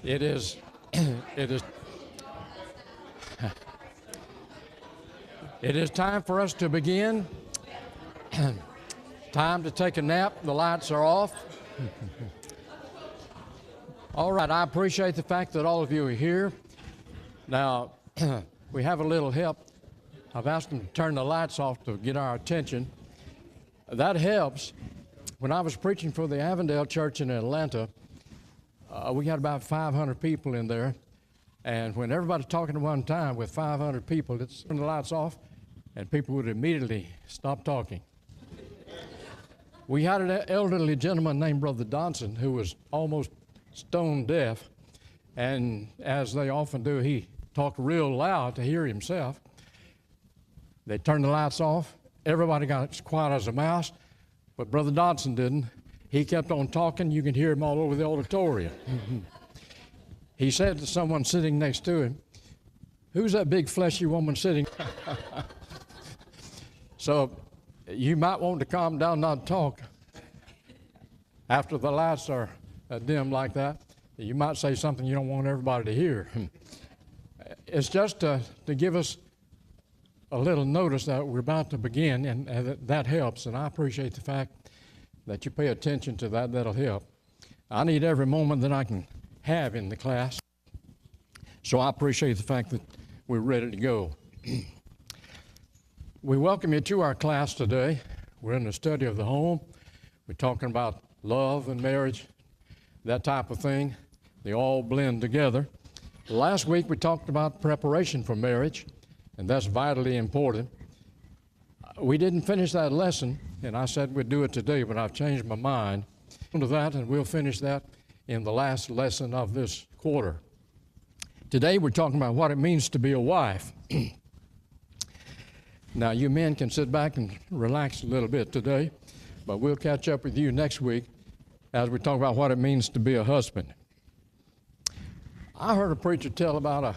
It is, it is, it is time for us to begin. Time to take a nap. The lights are off. All right, I appreciate the fact that all of you are here. Now, we have a little help. I've asked them to turn the lights off to get our attention. That helps. When I was preaching for the Avondale Church in Atlanta, we had about 500 people in there. And when everybody's talking at one time with 500 people, let's turn the lights off, and people would immediately stop talking. We had an elderly gentleman named Brother Donson who was almost stone deaf, and as they often do, he talked real loud to hear himself. They turned the lights off. Everybody got as quiet as a mouse, but Brother Donson didn't. He kept on talking. You could hear him all over the auditorium. He said to someone sitting next to him, "Who's that big fleshy woman sitting?" So you might want to calm down, not talk. After the lights are dim like that, you might say something you don't want everybody to hear. It's just to give us a little notice that we're about to begin, and that helps, and I appreciate the fact that you pay attention to that. That'll help. I need every moment that I can have in the class, so I appreciate the fact that we're ready to go. We welcome you to our class today. We're in the study of the home. We're talking about love and marriage, that type of thing. They all blend together. Last week we talked about preparation for marriage, and that's vitally important. We didn't finish that lesson, and I said we'd do it today, but I've changed my mind to that, and we'll finish that in the last lesson of this quarter. Today we're talking about what it means to be a wife. Now, you men can sit back and relax a little bit today, but we'll catch up with you next week as we talk about what it means to be a husband. I heard a preacher tell about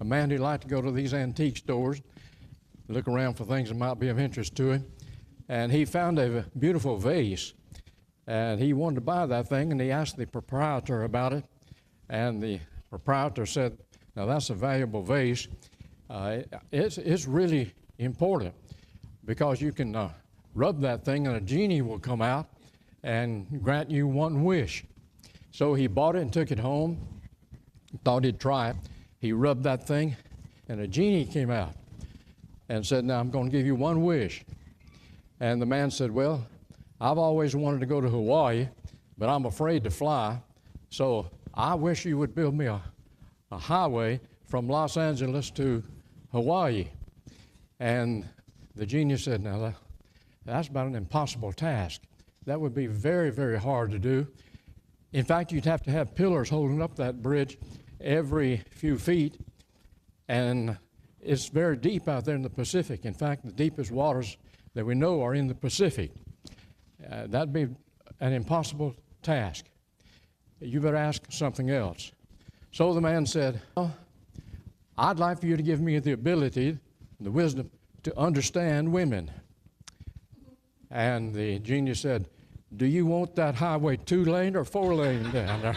a man who liked to go to these antique stores, look around for things that might be of interest to him, and he found a beautiful vase, and he wanted to buy that thing, and he asked the proprietor about it, and the proprietor said, "Now that's a valuable vase. It's really important because you can rub that thing and a genie will come out and grant you one wish." So he bought it and took it home, thought he'd try it. He rubbed that thing and a genie came out and said, "Now I'm going to give you one wish." And the man said, "Well, I've always wanted to go to Hawaii, but I'm afraid to fly, so I wish you would build me a highway from Los Angeles to Hawaii." And the genie said, "Now that's about an impossible task. That would be very, very hard to do. In fact, you'd have to have pillars holding up that bridge every few feet, and it's very deep out there in the Pacific. In fact, the deepest waters that we know are in the Pacific. That'd be an impossible task. You better ask something else." So the man said, "Well, I'd like for you to give me the ability, the wisdom, to understand women." And the genie said, "Do you want that highway 2-lane or 4-lane down there?"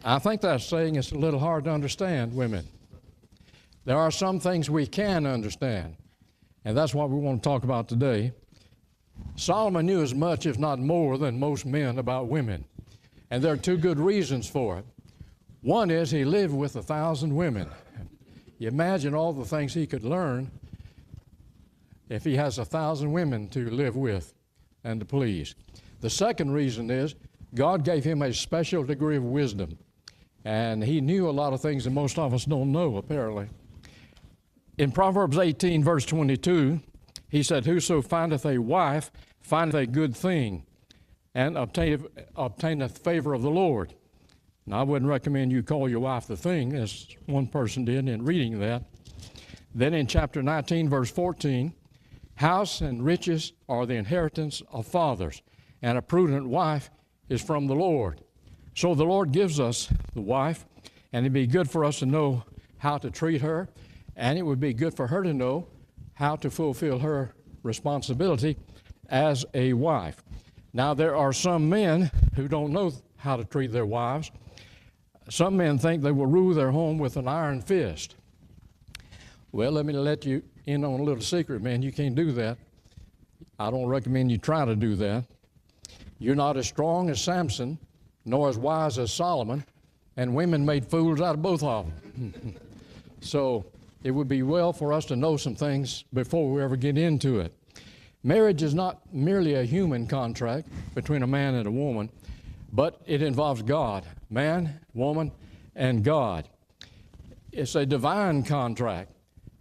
I think that's saying it's a little hard to understand women. There are some things we can understand, and that's what we want to talk about today. Solomon knew as much, if not more, than most men about women, and there are two good reasons for it. One is he lived with 1,000 women. You imagine all the things he could learn if he has 1,000 women to live with and to please. The second reason is God gave him a special degree of wisdom, and he knew a lot of things that most of us don't know, apparently. In Proverbs 18, verse 22, he said, "Whoso findeth a wife findeth a good thing, and obtaineth favor of the Lord." Now, I wouldn't recommend you call your wife the thing, as one person did in reading that. Then in chapter 19, verse 14, "House and riches are the inheritance of fathers, and a prudent wife is from the Lord." So the Lord gives us the wife, and it'd be good for us to know how to treat her, and it would be good for her to know how to fulfill her responsibility as a wife. Now, there are some men who don't know how to treat their wives. Some men think they will rule their home with an iron fist. Well, let me let you in on a little secret, man. You can't do that. I don't recommend you try to do that. You're not as strong as Samson, nor as wise as Solomon, and women made fools out of both of them. So it would be well for us to know some things before we ever get into it. Marriage is not merely a human contract between a man and a woman, but it involves God, man, woman, and God. It's a divine contract,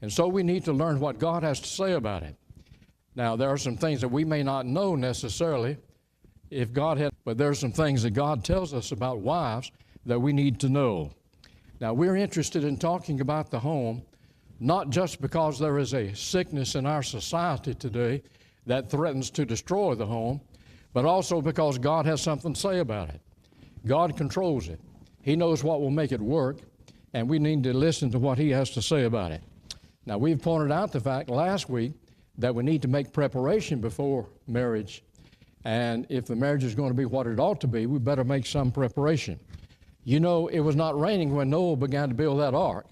and so we need to learn what God has to say about it. Now, there are some things that we may not know necessarily if God had, but there are some things that God tells us about wives that we need to know. Now, we're interested in talking about the home, not just because there is a sickness in our society today that threatens to destroy the home, but also because God has something to say about it. God controls it. He knows what will make it work, and we need to listen to what He has to say about it. Now, we've pointed out the fact last week that we need to make preparation before marriage, and if the marriage is going to be what it ought to be, we better make some preparation. You know, it was not raining when Noah began to build that ark.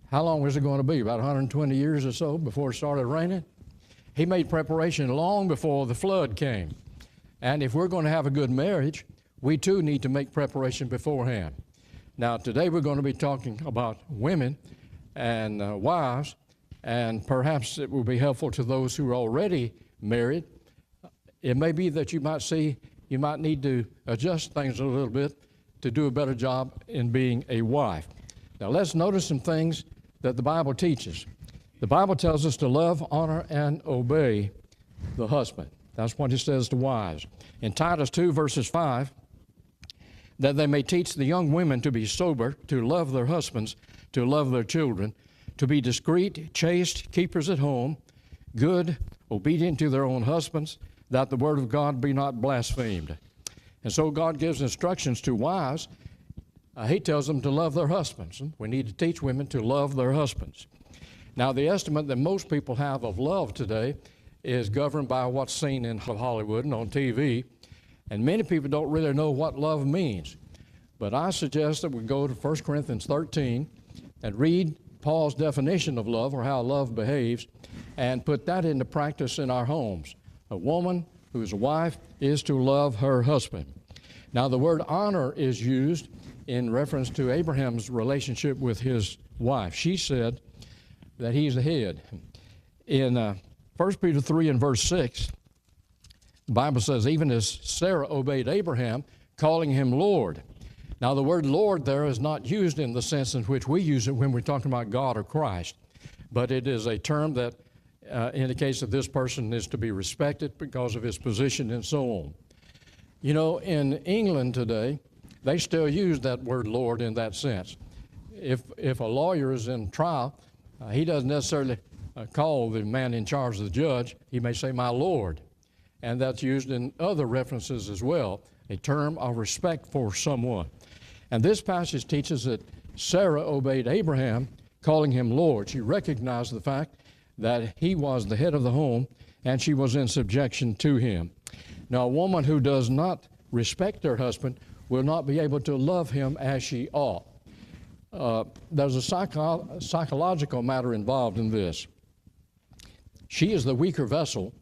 How long was it going to be? About 120 years or so before it started raining? He made preparation long before the flood came. And if we're going to have a good marriage, we too need to make preparation beforehand. Now, today we're going to be talking about women and wives, and perhaps it will be helpful to those who are already married. It may be that you might need to adjust things a little bit to do a better job in being a wife. Now, let's notice some things that the Bible teaches. The Bible tells us to love, honor, and obey the husband. That's what it says to wives. In Titus 2, verses 5, that they may teach the young women to be sober, to love their husbands, to love their children, to be discreet, chaste, keepers at home, good, obedient to their own husbands, that the word of God be not blasphemed. And so God gives instructions to wives. He tells them to love their husbands. We need to teach women to love their husbands. Now, the estimate that most people have of love today is governed by what's seen in Hollywood and on TV, and many people don't really know what love means. But I suggest that we go to 1 Corinthians 13 and read Paul's definition of love, or how love behaves, and put that into practice in our homes. A woman who is a wife is to love her husband. Now, the word honor is used in reference to Abraham's relationship with his wife. She said that he's the head. In 1 Peter 3 and verse 6, the Bible says, even as Sarah obeyed Abraham, calling him Lord. Now, the word Lord there is not used in the sense in which we use it when we're talking about God or Christ, but it is a term that indicates that this person is to be respected because of his position and so on. You know, in England today, they still use that word Lord in that sense. If a lawyer is in trial, he doesn't necessarily call the man in charge of the judge. He may say, my Lord. And that's used in other references as well, a term of respect for someone. And this passage teaches that Sarah obeyed Abraham, calling him Lord. She recognized the fact that he was the head of the home, and she was in subjection to him. Now, a woman who does not respect her husband will not be able to love him as she ought. There's a psychological matter involved in this. She is the weaker vessel,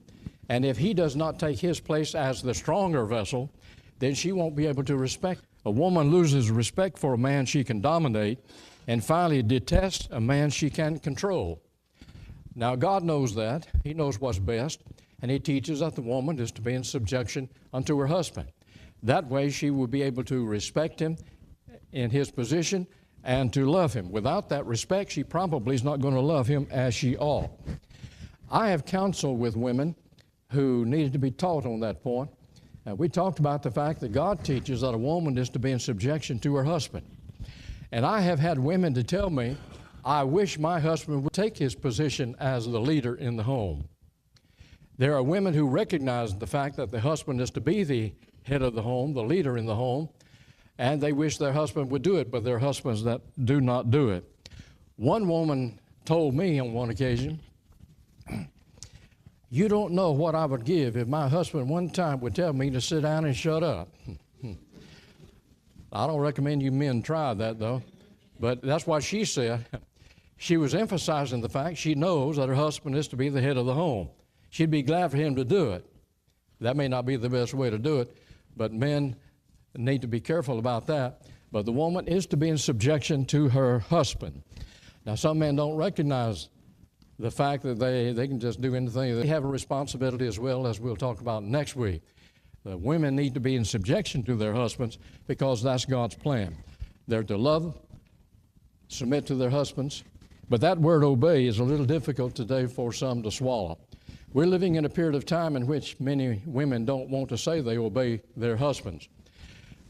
and if he does not take his place as the stronger vessel, then she won't be able to respect. A woman loses respect for a man she can dominate, and finally detests a man she can control. Now, God knows that. He knows what's best, and He teaches that the woman is to be in subjection unto her husband. That way, she will be able to respect him in his position and to love him. Without that respect, she probably is not going to love him as she ought. I have counseled with women who needed to be taught on that point. We talked about the fact that God teaches that a woman is to be in subjection to her husband. And I have had women to tell me, I wish my husband would take his position as the leader in the home. There are women who recognize the fact that the husband is to be the head of the home, the leader in the home, and they wish their husband would do it, but there are husbands that do not do it. One woman told me on one occasion, You don't know what I would give if my husband one time would tell me to sit down and shut up. I don't recommend you men try that, though. But that's what she said. She was emphasizing the fact she knows that her husband is to be the head of the home. She'd be glad for him to do it. That may not be the best way to do it, but men need to be careful about that. But the woman is to be in subjection to her husband. Now, some men don't recognize the fact that they can just do anything. They have a responsibility as well, as we'll talk about next week. The women need to be in subjection to their husbands because that's God's plan. They're to love, submit to their husbands. But that word obey is a little difficult today for some to swallow. We're living in a period of time in which many women don't want to say they obey their husbands.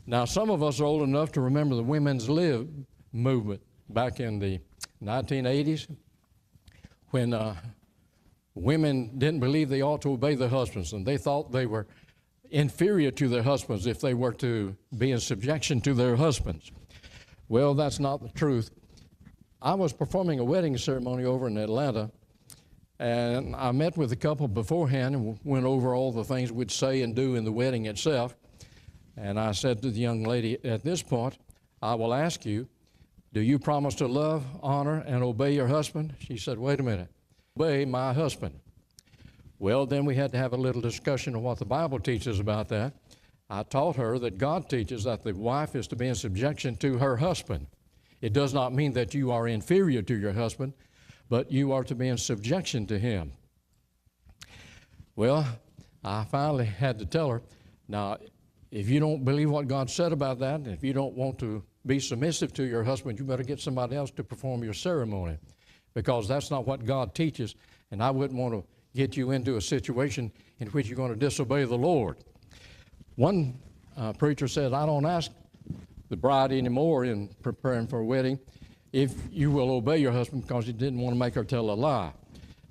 Now, some of us are old enough to remember the women's lib movement back in the 1980s when women didn't believe they ought to obey their husbands, and they thought they were inferior to their husbands if they were to be in subjection to their husbands. Well, that's not the truth. I was performing a wedding ceremony over in Atlanta, and I met with a couple beforehand and went over all the things we'd say and do in the wedding itself. And I said to the young lady, at this point, I will ask you, do you promise to love, honor, and obey your husband? She said, wait a minute, obey my husband. Well, then we had to have a little discussion of what the Bible teaches about that. I taught her that God teaches that the wife is to be in subjection to her husband. It does not mean that you are inferior to your husband, but you are to be in subjection to him. Well, I finally had to tell her, now, if you don't believe what God said about that, and if you don't want to be submissive to your husband, you better get somebody else to perform your ceremony, because that's not what God teaches, and I wouldn't want to get you into a situation in which you're going to disobey the Lord. One preacher said, I don't ask the bride anymore in preparing for a wedding if you will obey your husband, because he didn't want to make her tell a lie.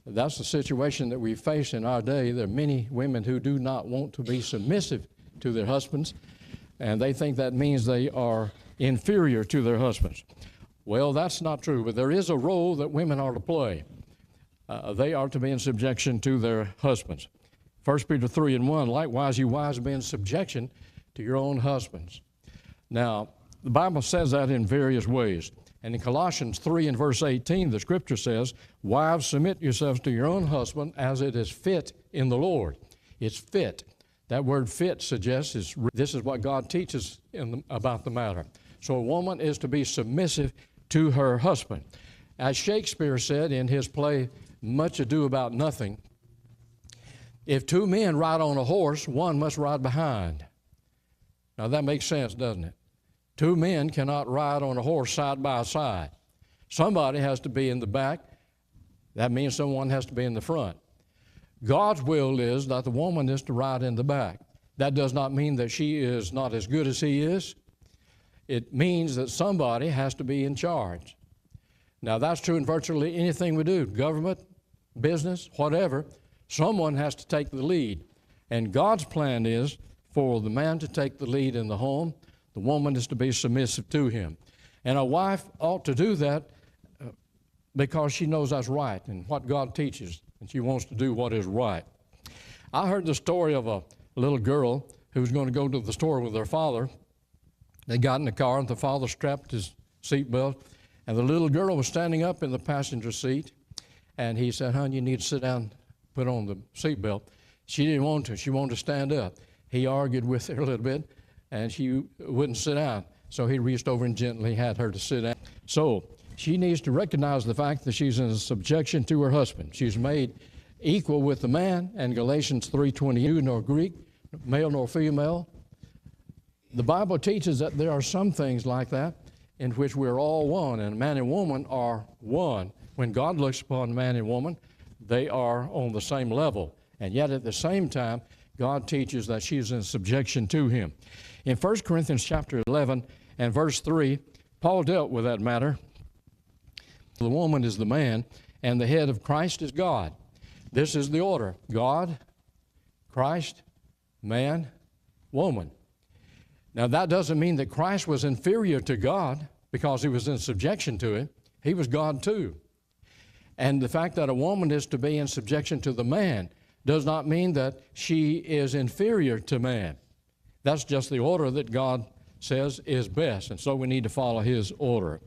That's the situation that we face in our day. There are many women who do not want to be submissive to their husbands, and they think that means they are inferior to their husbands. Well, that's not true, but there is a role that women are to play. They are to be in subjection to their husbands. 1 Peter 3:1, likewise, you wives, be in subjection to your own husbands. Now, the Bible says that in various ways. And in Colossians 3 and verse 18, the scripture says, wives, submit yourselves to your own husband as it is fit in the Lord. It's fit. That word fit suggests this is what God teaches about the matter. So a woman is to be submissive to her husband. As Shakespeare said in his play, Much Ado About Nothing, if two men ride on a horse, one must ride behind. Now that makes sense, doesn't it? Two men cannot ride on a horse side by side. Somebody has to be in the back. That means someone has to be in the front. God's will is that the woman is to ride in the back. That does not mean that she is not as good as he is. It means that somebody has to be in charge. Now that's true in virtually anything we do, government, business, whatever. Someone has to take the lead. And God's plan is for the man to take the lead in the home. The woman is to be submissive to him. And a wife ought to do that because she knows that's right and what God teaches, and she wants to do what is right. I heard the story of a little girl who was going to go to the store with her father. They got in the car, and the father strapped his seatbelt, and the little girl was standing up in the passenger seat, and he said, "Hon, you need to sit down, put on the seatbelt." She didn't want to. She wanted to stand up. He argued with her a little bit, and she wouldn't sit down. So he reached over and gently had her to sit down. So she needs to recognize the fact that she's in subjection to her husband. She's made equal with the man, and Galatians 3:20, nor Greek, male nor female. The Bible teaches that there are some things like that in which we're all one, and man and woman are one. When God looks upon man and woman, they are on the same level. And yet at the same time, God teaches that she's in subjection to him. In 1 Corinthians chapter 11 and verse 3, Paul dealt with that matter. The woman is the man, and the head of Christ is God. This is the order: God, Christ, man, woman. Now that doesn't mean that Christ was inferior to God because he was in subjection to him. He was God too. And the fact that a woman is to be in subjection to the man does not mean that she is inferior to man. That's just the order that God says is best, and so we need to follow his order.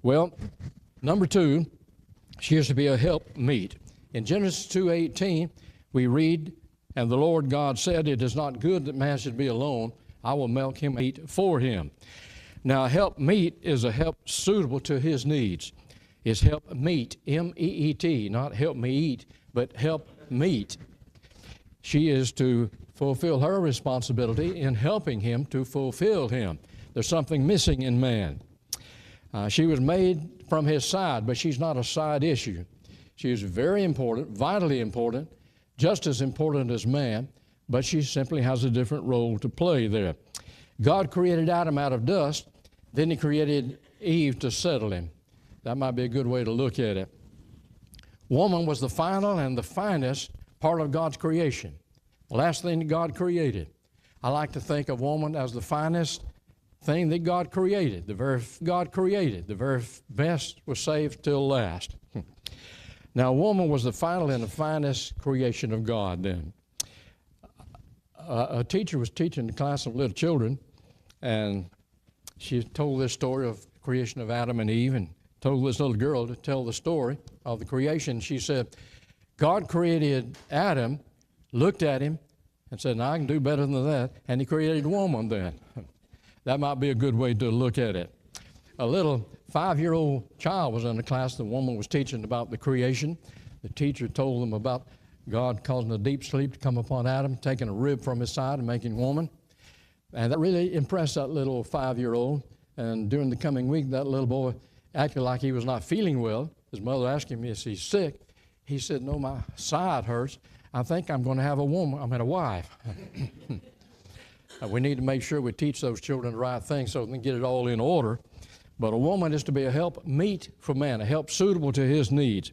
Well, number 2, she is to be a helpmeet. In Genesis 2:18, we read, "And the Lord God said, It is not good that man should be alone. I will make him meet for him." Now, helpmeet is a help suitable to his needs. It's helpmeet, M-E-E-T, not help me eat, but help meet. She is to fulfill her responsibility in helping him to fulfill him. There's something missing in man. She was made from his side, but she's not a side issue. She is very important, vitally important, just as important as man, but she simply has a different role to play there. God created Adam out of dust, then he created Eve to settle him. That might be a good way to look at it. Woman was the final and the finest part of God's creation, the last thing that God created. I like to think of woman as the finest thing that God created. The very best was saved till last. Now, woman was the final and the finest creation of God then. A teacher was teaching a class of little children, and she told this story of the creation of Adam and Eve, and told this little girl to tell the story of the creation. She said, God created Adam, looked at him, and said, "Now I can do better than that," and he created woman then. That might be a good way to look at it. A little 5-year-old child was in the class. The woman was teaching about the creation. The teacher told them about God causing a deep sleep to come upon Adam, taking a rib from his side and making woman. And that really impressed that little 5-year-old. And during the coming week, that little boy acted like he was not feeling well. His mother asked him, "Is he sick?" He said, "No, my side hurts. I think I'm going to have a wife." We need to make sure we teach those children the right thing so they can get it all in order. But a woman is to be a help meet for man, a help suitable to his needs.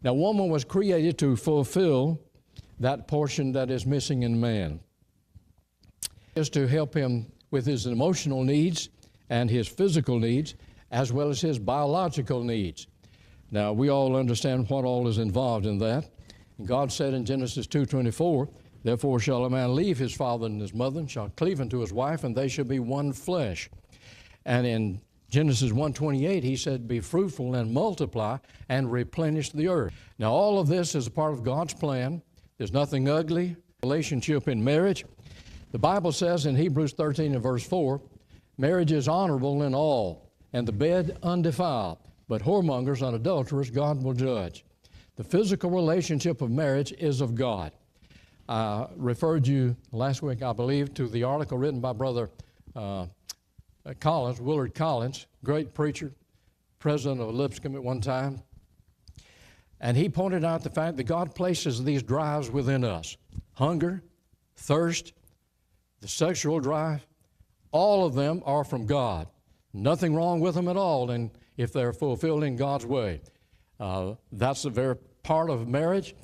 Now, woman was created to fulfill that portion that is missing in man. Is to help him with his emotional needs and his physical needs, as well as his biological needs. Now, we all understand what all is involved in that. And God said in Genesis 2:24, "Therefore shall a man leave his father and his mother, and shall cleave unto his wife, and they shall be one flesh." And in Genesis 1:28, he said, "Be fruitful and multiply and replenish the earth." Now, all of this is a part of God's plan. There's nothing ugly relationship in marriage. The Bible says in Hebrews 13 and verse 4, "Marriage is honorable in all, and the bed undefiled, but whoremongers and adulterers God will judge." The physical relationship of marriage is of God. I referred you last week, I believe, to the article written by Brother Willard Collins, great preacher, president of Lipscomb at one time. And he pointed out the fact that God places these drives within us: hunger, thirst, the sexual drive. All of them are from God. Nothing wrong with them at all, and if they're fulfilled in God's way. That's the very part of marriage.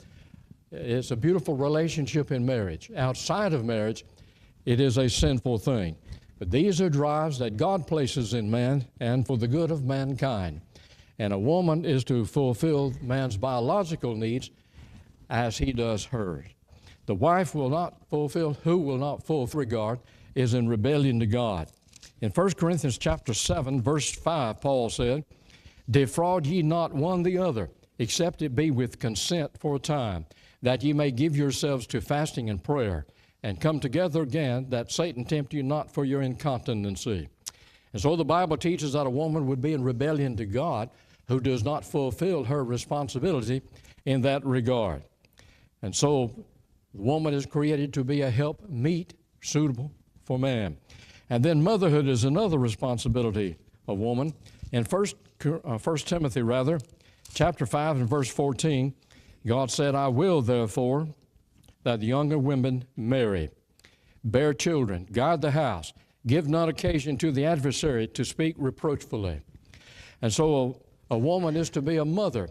It's a beautiful relationship in marriage. Outside of marriage, it is a sinful thing. But these are drives that God places in man and for the good of mankind. And a woman is to fulfill man's biological needs as he does hers. The wife will not fulfill, who will not fulfill regard, is in rebellion to God. In 1 Corinthians chapter 7, verse 5, Paul said, "Defraud ye not one the other, except it be with consent for a time, that ye may give yourselves to fasting and prayer, and come together again, that Satan tempt you not for your incontinency." And so the Bible teaches that a woman would be in rebellion to God who does not fulfill her responsibility in that regard. And so the woman is created to be a help meet suitable for man. And then motherhood is another responsibility of woman. In 1 Timothy, chapter 5 and verse 14, God said, "I will therefore that the younger women marry, bear children, guard the house, give not occasion to the adversary to speak reproachfully." And so a woman is to be a mother.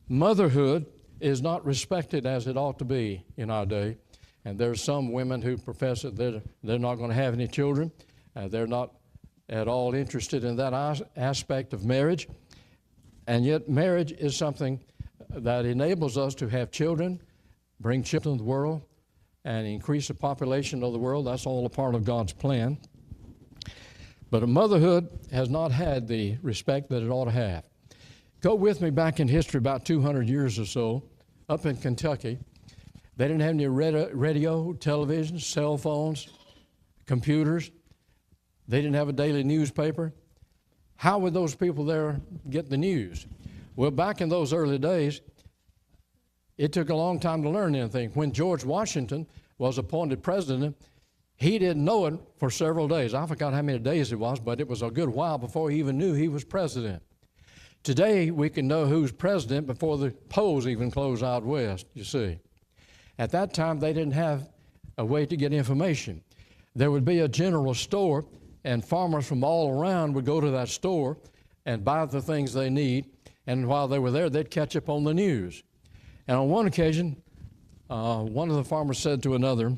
Motherhood is not respected as it ought to be in our day. And there's some women who profess that they're not going to have any children. They're not at all interested in that aspect of marriage. And yet marriage is something that enables us to have children, bring children to the world and increase the population of the world. That's all a part of God's plan. But motherhood has not had the respect that it ought to have. Go with me back in history about 200 years or so, up in Kentucky. They didn't have any radio, television, cell phones, computers. They didn't have a daily newspaper. How would those people there get the news? Well, back in those early days, it took a long time to learn anything. When George Washington was appointed president, he didn't know it for several days. I forgot how many days it was, but it was a good while before he even knew he was president. Today, we can know who's president before the polls even close out west, you see. At that time, they didn't have a way to get information. There would be a general store, and farmers from all around would go to that store and buy the things they need, and while they were there, they'd catch up on the news. And on one occasion, one of the farmers said to another,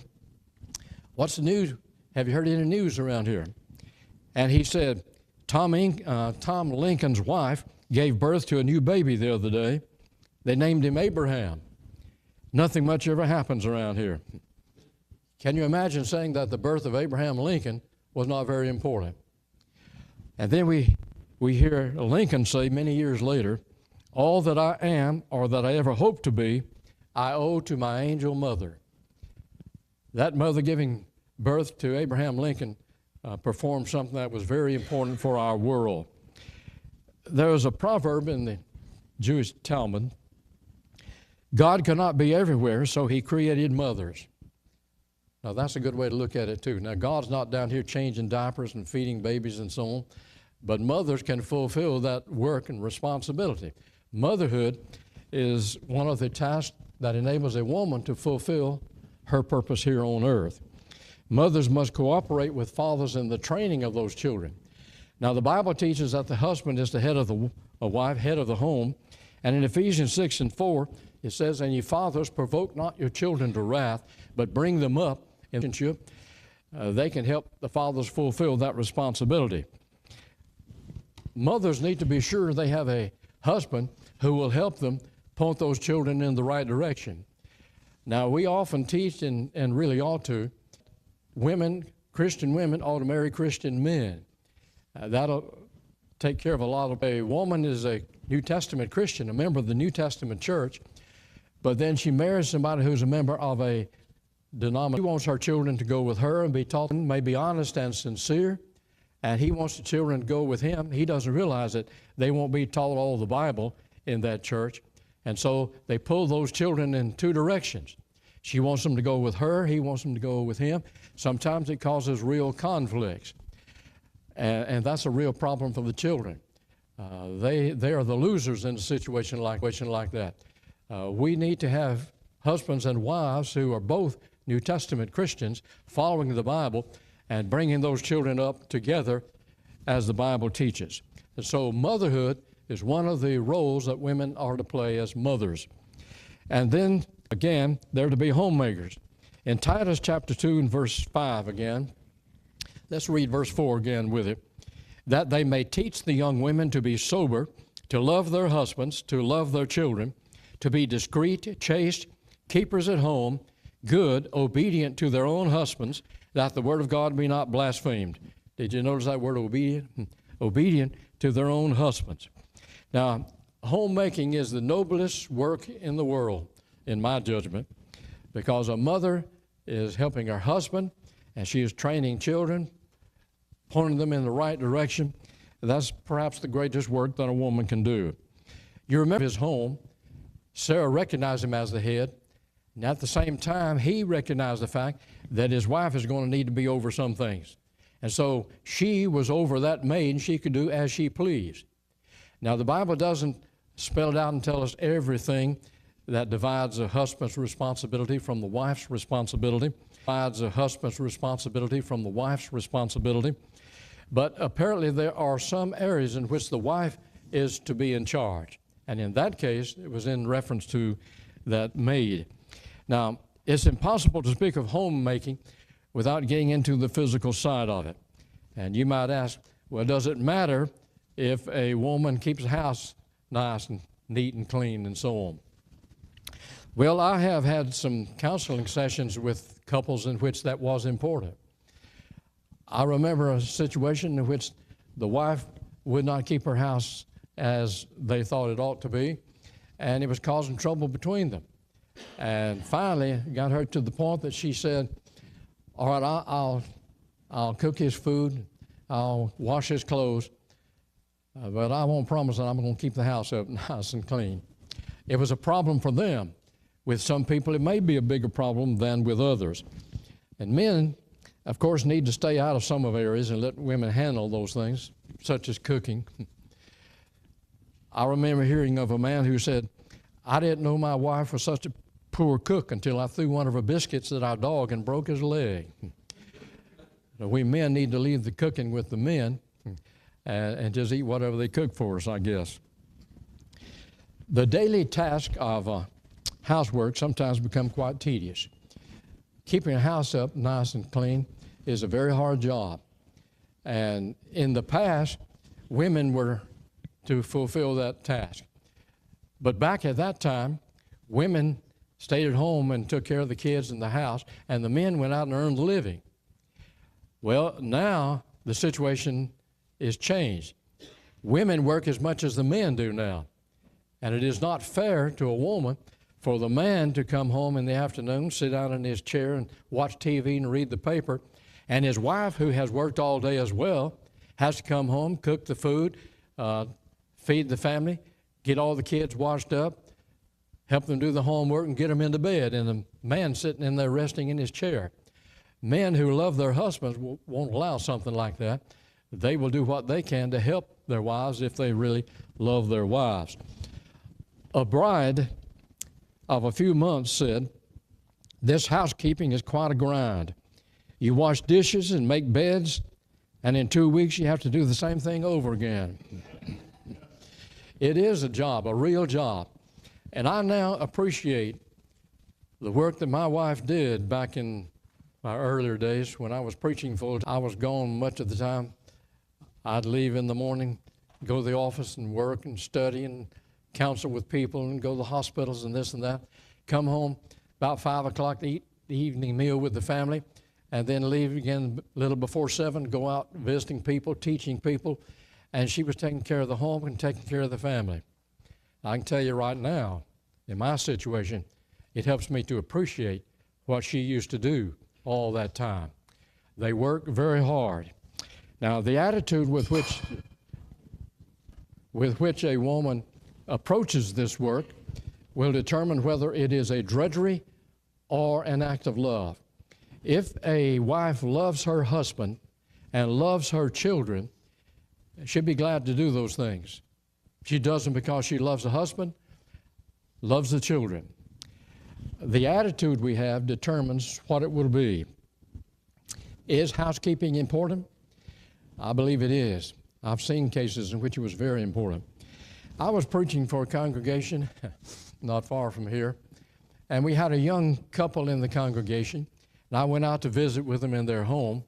"What's the news? Have you heard any news around here?" And he said, Tom Lincoln's wife gave birth to a new baby the other day. They named him Abraham. Nothing much ever happens around here. Can you imagine saying that the birth of Abraham Lincoln was not very important? And then we hear Lincoln say many years later, "All that I am or that I ever hope to be, I owe to my angel mother." That mother giving birth to Abraham Lincoln performed something that was very important for our world. There was a proverb in the Jewish Talmud, God cannot be everywhere, so he created mothers. Now that's a good way to look at it too. Now God's not down here changing diapers and feeding babies and so on, but mothers can fulfill that work and responsibility. Motherhood is one of the tasks that enables a woman to fulfill her purpose here on earth. Mothers must cooperate with fathers in the training of those children. Now, the Bible teaches that the husband is the head of the wife, head of the home. And in Ephesians 6:4, it says, "And ye fathers, provoke not your children to wrath, but bring them up in relationship." They can help the fathers fulfill that responsibility. Mothers need to be sure they have a husband who will help them point those children in the right direction. Now, we often teach, and really ought to, Christian women ought to marry Christian men. That'll take care of a lot of. A woman is a New Testament Christian, a member of the New Testament church, but then she marries somebody who's a member of a denomination. She wants her children to go with her and be taught, may be honest and sincere, and he wants the children to go with him. He doesn't realize that they won't be taught all the Bible in that church, and so they pull those children in two directions. She wants them to go with her, he wants them to go with him. Sometimes it causes real conflicts. And that's a real problem for the children. They are the losers in a situation like that. We need to have husbands and wives who are both New Testament Christians following the Bible and bringing those children up together as the Bible teaches. And so motherhood is one of the roles that women are to play as mothers. And then, again, they're to be homemakers. In Titus chapter 2 and verse 5 again, let's read verse 4 again with it. "That they may teach the young women to be sober, to love their husbands, to love their children, to be discreet, chaste, keepers at home, good, obedient to their own husbands, that the word of God be not blasphemed." Did you notice that word obedient? Obedient to their own husbands. Now, homemaking is the noblest work in the world, in my judgment, because a mother is helping her husband, and she is training children, pointing them in the right direction. That's perhaps the greatest work that a woman can do. You remember his home. Sarah recognized him as the head, and at the same time, he recognized the fact that his wife is going to need to be over some things. And so she was over that maid, and she could do as she pleased. Now, the Bible doesn't spell it out and tell us everything that divides a husband's responsibility from the wife's responsibility. Divides a husband's responsibility from the wife's responsibility. But apparently there are some areas in which the wife is to be in charge. And in that case, it was in reference to that maid. Now, it's impossible to speak of homemaking without getting into the physical side of it. And you might ask, well, does it matter if a woman keeps the house nice and neat and clean and so on? Well, I have had some counseling sessions with couples in which that was important. I remember a situation in which the wife would not keep her house as they thought it ought to be, and it was causing trouble between them. And finally, got her to the point that she said, all right, I'll cook his food, I'll wash his clothes, but I won't promise that I'm going to keep the house up nice and clean. It was a problem for them. With some people, it may be a bigger problem than with others. And men, of course, need to stay out of some of areas and let women handle those things, such as cooking. I remember hearing of a man who said, I didn't know my wife was such a poor cook until I threw one of her biscuits at our dog and broke his leg. We men need to leave the cooking with the men and just eat whatever they cook for us, I guess. The daily task of housework sometimes become quite tedious. Keeping a house up nice and clean is a very hard job. And in the past, women were to fulfill that task. But back at that time, women stayed at home and took care of the kids in the house, and the men went out and earned a living. Well, now the situation is changed. Women work as much as the men do now. And it is not fair to a woman for the man to come home in the afternoon, sit down in his chair and watch TV and read the paper, and his wife, who has worked all day as well, has to come home, cook the food, feed the family, get all the kids washed up, help them do the homework, and get them into bed, and the man sitting in there resting in his chair. Men who love their husbands won't allow something like that. They will do what they can to help their wives if they really love their wives. A bride of a few months said, this housekeeping is quite a grind. You wash dishes and make beds, and in 2 weeks you have to do the same thing over again. It is a job, a real job. And I now appreciate the work that my wife did back in my earlier days when I was preaching full time. I was gone much of the time. I'd leave in the morning, go to the office and work and study and counsel with people and go to the hospitals and this and that. Come home about 5 o'clock to eat the evening meal with the family, and then leave again a little before 7, go out visiting people, teaching people. And she was taking care of the home and taking care of the family. I can tell you right now, in my situation, it helps me to appreciate what she used to do all that time. They work very hard. Now, the attitude with which a woman approaches this work will determine whether it is a drudgery or an act of love. If a wife loves her husband and loves her children, she'd be glad to do those things. She does them because she loves the husband, loves the children. The attitude we have determines what it will be. Is housekeeping important? I believe it is. I've seen cases in which it was very important. I was preaching for a congregation not far from here, and we had a young couple in the congregation, and I went out to visit with them in their home,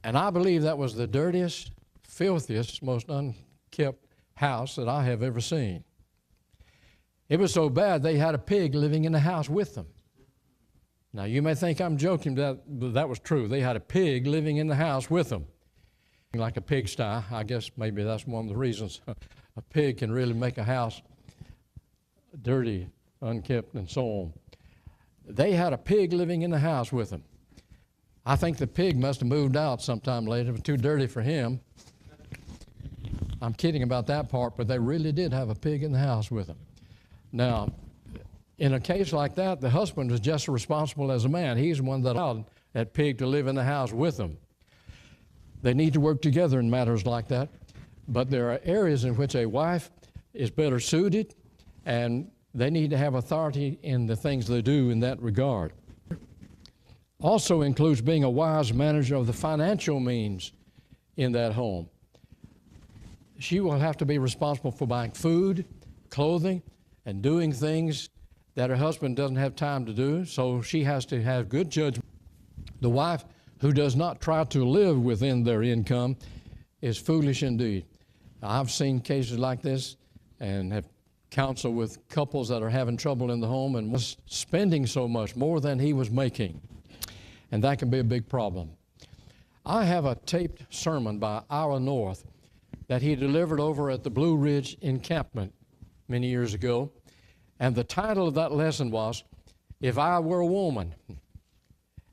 and I believe that was the dirtiest, filthiest, most unkept house that I have ever seen. It was so bad they had a pig living in the house with them. Now, you may think I'm joking, but that was true. They had a pig living in the house with them. Like a pigsty, I guess maybe that's one of the reasons. A pig can really make a house dirty, unkept, and so on. They had a pig living in the house with them. I think the pig must have moved out sometime later. It was too dirty for him. I'm kidding about that part, but they really did have a pig in the house with them. Now, in a case like that, the husband is just as responsible as a man. He's the one that allowed that pig to live in the house with them. They need to work together in matters like that. But there are areas in which a wife is better suited, and they need to have authority in the things they do in that regard. Also includes being a wise manager of the financial means in that home. She will have to be responsible for buying food, clothing, and doing things that her husband doesn't have time to do, so she has to have good judgment. The wife who does not try to live within their income is foolish indeed. I've seen cases like this and have counsel with couples that are having trouble in the home and was spending so much, more than he was making. And that can be a big problem. I have a taped sermon by Ira North that he delivered over at the Blue Ridge encampment many years ago. And the title of that lesson was, If I Were a Woman.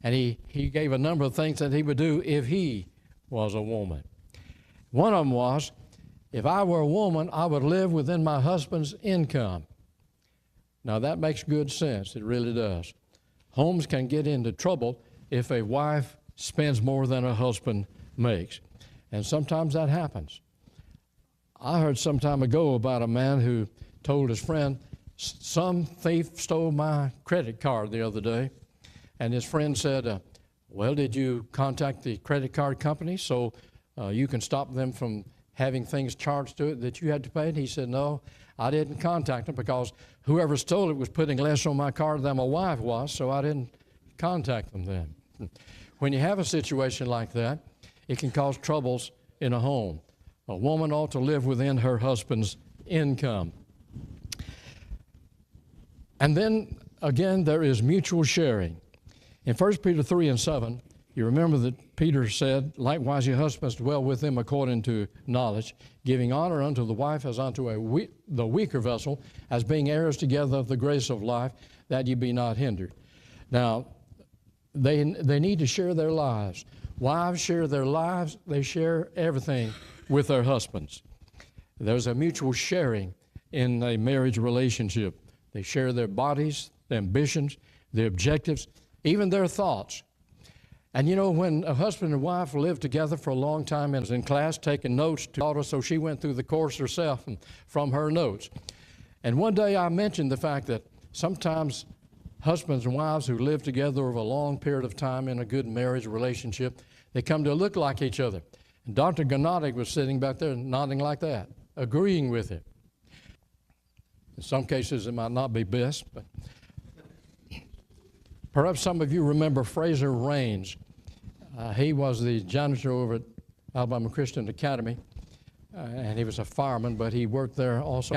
And he gave a number of things that he would do if he was a woman. One of them was, if I were a woman, I would live within my husband's income. Now that makes good sense, it really does. Homes can get into trouble if a wife spends more than a husband makes. And sometimes that happens. I heard some time ago about a man who told his friend, some thief stole my credit card the other day. And his friend said, well, did you contact the credit card company so you can stop them from having things charged to it that you had to pay? And he said, no, I didn't contact them because whoever stole it was putting less on my card than my wife was, so I didn't contact them then. When you have a situation like that, it can cause troubles in a home. A woman ought to live within her husband's income. And then, again, there is mutual sharing. In 1 Peter 3:7, you remember that Peter said, likewise your husbands dwell with them according to knowledge, giving honor unto the wife as unto the weaker vessel, as being heirs together of the grace of life, that ye be not hindered. Now, they need to share their lives. Wives share their lives. They share everything with their husbands. There's a mutual sharing in a marriage relationship. They share their bodies, their ambitions, their objectives, even their thoughts. And you know, when a husband and wife live together for a long time and was in class taking notes to daughter, so she went through the course herself and from her notes. And one day I mentioned the fact that sometimes husbands and wives who live together over a long period of time in a good marriage relationship, they come to look like each other. And Dr. Gnotic was sitting back there nodding like that, agreeing with it. In some cases it might not be best, but perhaps some of you remember Fraser Raines. He was the janitor over at Alabama Christian Academy, and he was a fireman, but he worked there also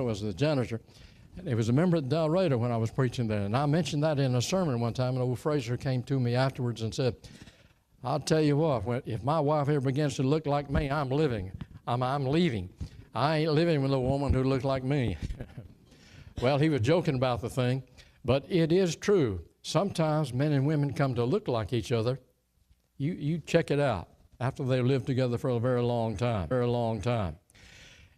as the janitor. And he was a member at Del Rado when I was preaching there, and I mentioned that in a sermon one time, and old Fraser came to me afterwards and said, I'll tell you what, if my wife ever begins to look like me, I'm leaving. I ain't living with a woman who looks like me. Well, he was joking about the thing, but it is true. Sometimes men and women come to look like each other. You check it out after they live together for a very long time.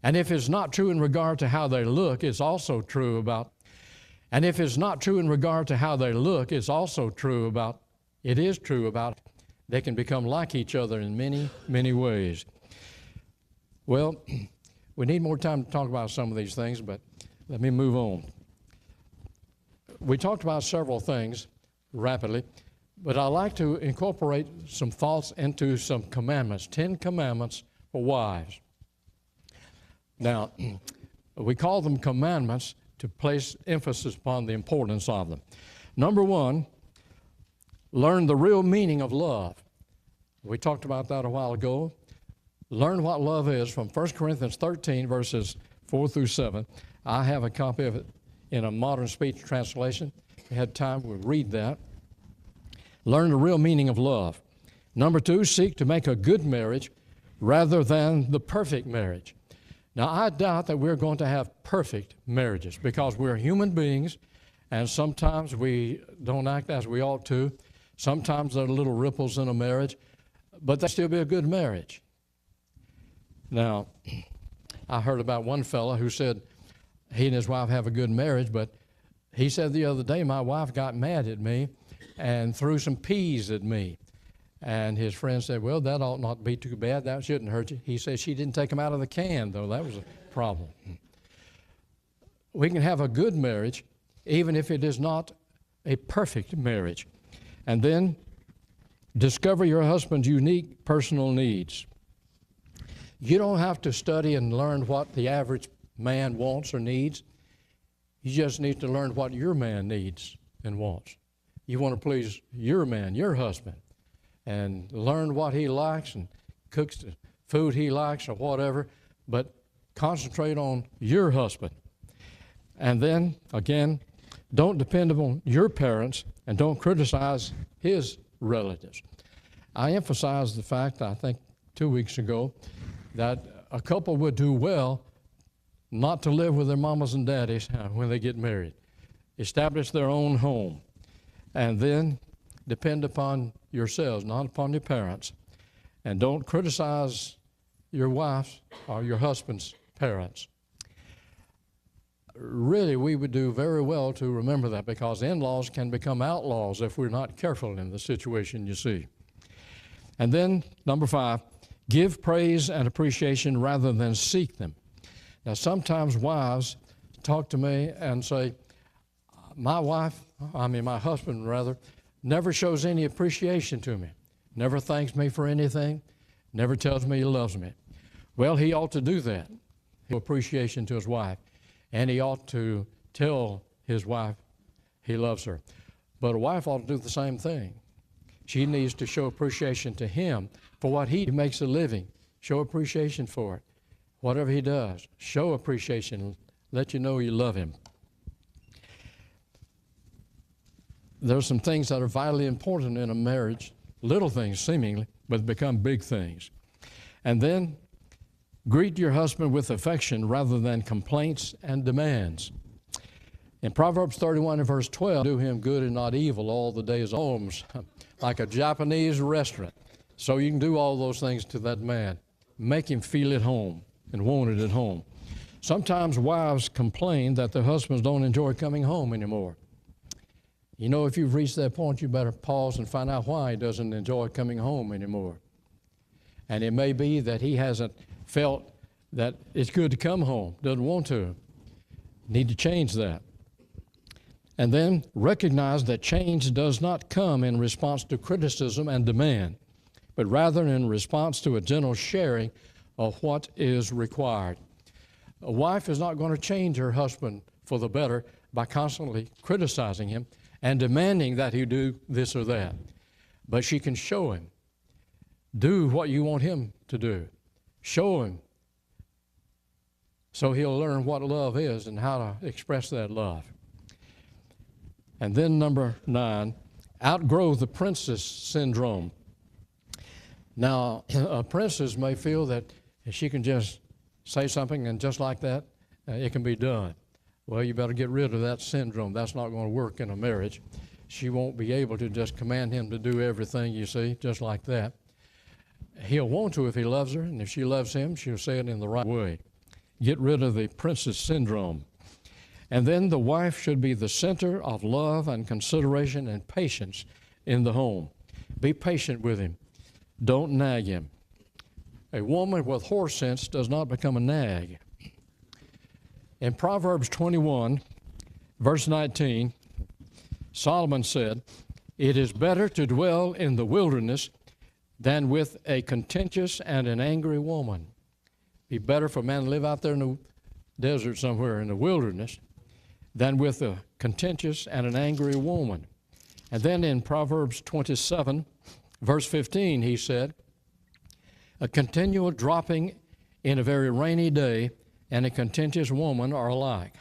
And if it's not true in regard to how they look, it's also true about, it is true about they can become like each other in many, many ways. Well, we need more time to talk about some of these things, but let me move on. We talked about several things rapidly, but I like to incorporate some thoughts into some commandments, 10 commandments for wives. Now, we call them commandments to place emphasis upon the importance of them. Number one, learn the real meaning of love. We talked about that a while ago. Learn what love is from 1 Corinthians 13, verses 4 through 7. I have a copy of it in a modern speech translation. If you had time, we'll read that. Learn the real meaning of love. Number two, seek to make a good marriage rather than the perfect marriage. Now, I doubt that we're going to have perfect marriages because we're human beings, and sometimes we don't act as we ought to. Sometimes there are little ripples in a marriage, but that still be a good marriage. Now, I heard about one fella who said he and his wife have a good marriage, but he said the other day, my wife got mad at me and threw some peas at me. And his friend said, well, that ought not be too bad. That shouldn't hurt you. He said she didn't take them out of the can, though. That was a problem. We can have a good marriage even if it is not a perfect marriage. And then discover your husband's unique personal needs. You don't have to study and learn what the average man wants or needs. You just need to learn what your man needs and wants. You want to please your man, your husband, and learn what he likes and cooks the food he likes or whatever. but concentrate on your husband. And then, again, don't depend upon your parents and don't criticize his relatives. I emphasized the fact, I think 2 weeks ago, that a couple would do well not to live with their mamas and daddies when they get married. Establish their own home, and then depend upon yourselves, not upon your parents. And don't criticize your wife's or your husband's parents. Really, we would do very well to remember that, because in-laws can become outlaws if we're not careful in the situation, you see. And then, number 5, give praise and appreciation rather than seek them. Now, sometimes wives talk to me and say, my husband rather, never shows any appreciation to me, never thanks me for anything, never tells me he loves me. Well, he ought to do that, appreciation to his wife, and he ought to tell his wife he loves her. But a wife ought to do the same thing. She needs to show appreciation to him for what he makes a living. Show appreciation for it. Whatever he does, show appreciation. Let you know you love him. There's some things that are vitally important in a marriage, little things seemingly, but become big things. And then greet your husband with affection rather than complaints and demands. In Proverbs 31 and verse 12, do him good and not evil all the days of homes, like a Japanese restaurant. So you can do all those things to that man. Make him feel at home and wanted at home. Sometimes wives complain that their husbands don't enjoy coming home anymore. You know, if you've reached that point, you better pause and find out why he doesn't enjoy coming home anymore. And it may be that he hasn't felt that it's good to come home, doesn't want to. Need to change that. And then recognize that change does not come in response to criticism and demand, but rather in response to a gentle sharing of what is required. A wife is not going to change her husband for the better by constantly criticizing him and demanding that he do this or that. But she can show him. Do what you want him to do. Show him so he'll learn what love is and how to express that love. And then number 9, outgrow the princess syndrome. Now, a princess may feel that she can just say something and just like that, it can be done. Well, you better get rid of that syndrome. That's not going to work in a marriage. She won't be able to just command him to do everything, you see, just like that. He'll want to if he loves her, and if she loves him, she'll say it in the right way. Get rid of the princess syndrome. And then the wife should be the center of love and consideration and patience in the home. Be patient with him. Don't nag him. A woman with horse sense does not become a nag. In Proverbs 21, verse 19, Solomon said, "It is better to dwell in the wilderness than with a contentious and an angry woman." Be better for a man to live out there in the desert somewhere in the wilderness than with a contentious and an angry woman. And then in Proverbs 27, verse 15, he said, "A continual dropping in a very rainy day and a contentious woman are alike."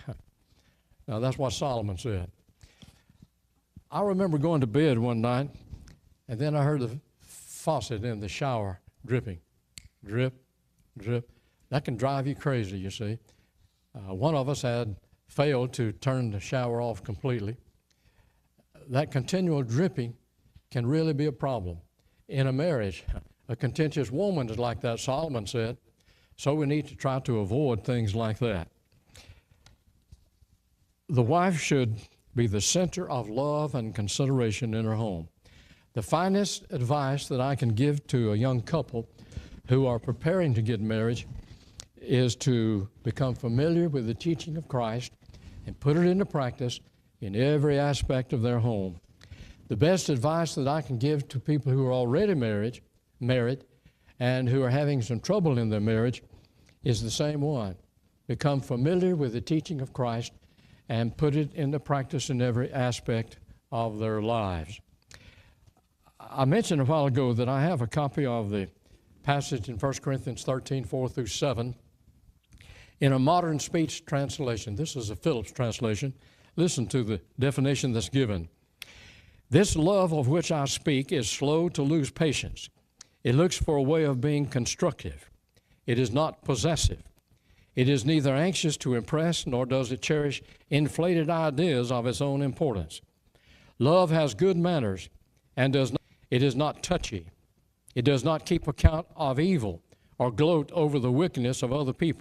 Now, that's what Solomon said. I remember going to bed one night, and then I heard the faucet in the shower dripping. Drip, drip. That can drive you crazy, you see. One of us had failed to turn the shower off completely. That continual dripping can really be a problem. In a marriage, a contentious woman is like that, Solomon said. So we need to try to avoid things like that. The wife should be the center of love and consideration in her home. The finest advice that I can give to a young couple who are preparing to get married is to become familiar with the teaching of Christ and put it into practice in every aspect of their home. The best advice that I can give to people who are already married and who are having some trouble in their marriage is the same one. Become familiar with the teaching of Christ and put it into practice in every aspect of their lives. I mentioned a while ago that I have a copy of the passage in 1 Corinthians 13, 4 through 7. In a modern speech translation, this is a Phillips translation, listen to the definition that's given. This love of which I speak is slow to lose patience. It looks for a way of being constructive. It is not possessive. It is neither anxious to impress, nor does it cherish inflated ideas of its own importance. Love has good manners and it is not touchy. It does not keep account of evil or gloat over the wickedness of other people.